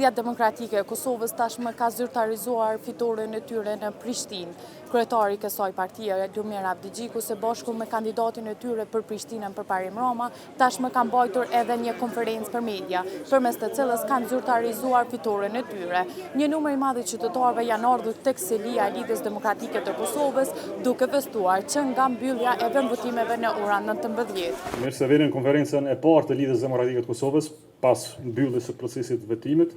Partia Demokratike e Kosovës tashmë ka zyrtarizuar fitoren e tyre në Prishtinë. Kryetari i kësaj partie, Lumir Abdigjiku, së bashku me kandidatin e tyre për Prishtinën përparim Roma, tashmë kanë mbajtur edhe një konferencë për media, përmes të cilës kanë zyrtarizuar fitoren e tyre. Një numër i madh i qytetarëve janë ardhur tek selia e Lidhjes Demokratike të Kosovës, duke festuar që nga mbyllja e vendvotimeve në orën 19. Mirë se vjen në konferencën e parë të Lidhjes Demokratike të Kosovës pas mbylljes së procesit vetimit,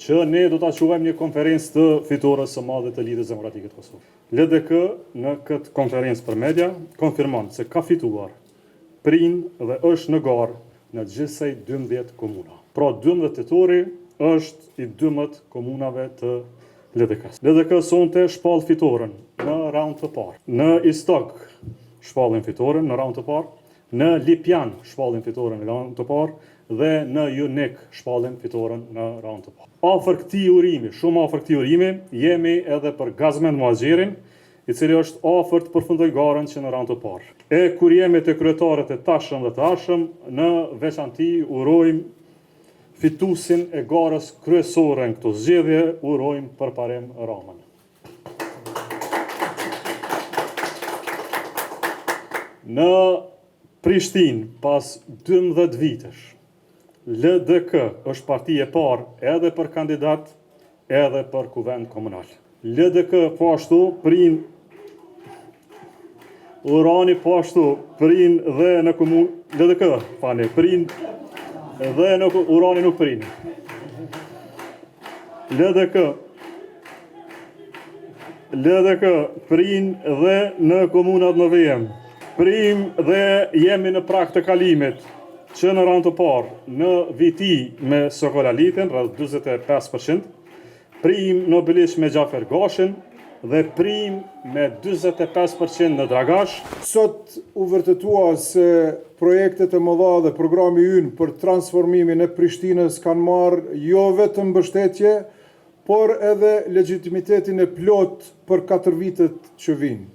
që ne do ta quajmë një konferencë të fitores së madhe të Lidhjes Demokratike të Kosovës. LDK në këtë konferencë për media konfirmon se ka fituar, prind dhe është në garë në gjithsej 12 komuna. Pra 12 tetori është i 12 komunave të LDK-s. LDK sonte shpall fitoren në raund të parë. Në Istok shpallin fitoren në raund të parë, në Lipjan shpallin fitoren në raund të parë dhe në Junik shpallin fitoren në raund të parë. Afër këtij urimi, shumë afër këtij urimi, jemi edhe për Gazmend Muhaxhirin, i cili është afër të përfundoj garën që në raund të parë. E kur jemi të kryetarët e tashëm dhe të ardhshëm, në veçanti urojmë fituesin e garës kryesore në këto zgjedhje, urojmë përparim Ramën. Në Prishtinë, pas 12 vitesh, LDK është parti e parë edhe për kandidat, edhe për kuvend komunal. LDK po ashtu prind, Urani po ashtu prind dhe në komunë, LDK, prind dhe në Urani nuk prind. LDK prind dhe në komunat në VM. Prind dhe jemi në prag të kalimit, që në raund të parë në Viti me Sokolalitin, rreth 45%, prim në Bilish me Gjafer Gashin dhe prim me 45% në Dragash. Sot u vërtetua se projektet e mëdha dhe programi ynë për transformimin e Prishtinës kanë marrë jo vetëm mbështetje, por edhe legitimitetin e plot për 4 vitet që vinë.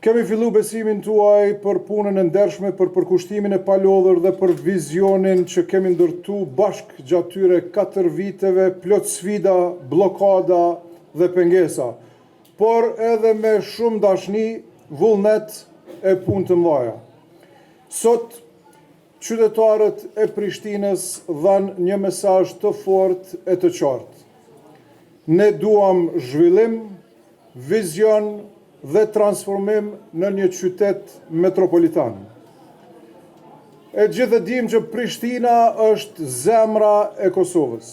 Kemi fillu besimin tuaj për punën e ndershme, për përkushtimin e palodhur dhe për vizionin që kemi ndërtu bashk gjatë tyre 4 viteve, plot sfida, blokada dhe pengesa, por edhe me shumë dashni, vullnet e punë të mëdha. Sot, qytetarët e Prishtinës dhanë një mesazh të fortë e të qartë. Ne duam zhvillim, vizion dhe transformim në një qytet metropolitan. E gjithë e dim që Prishtina është zemra e Kosovës.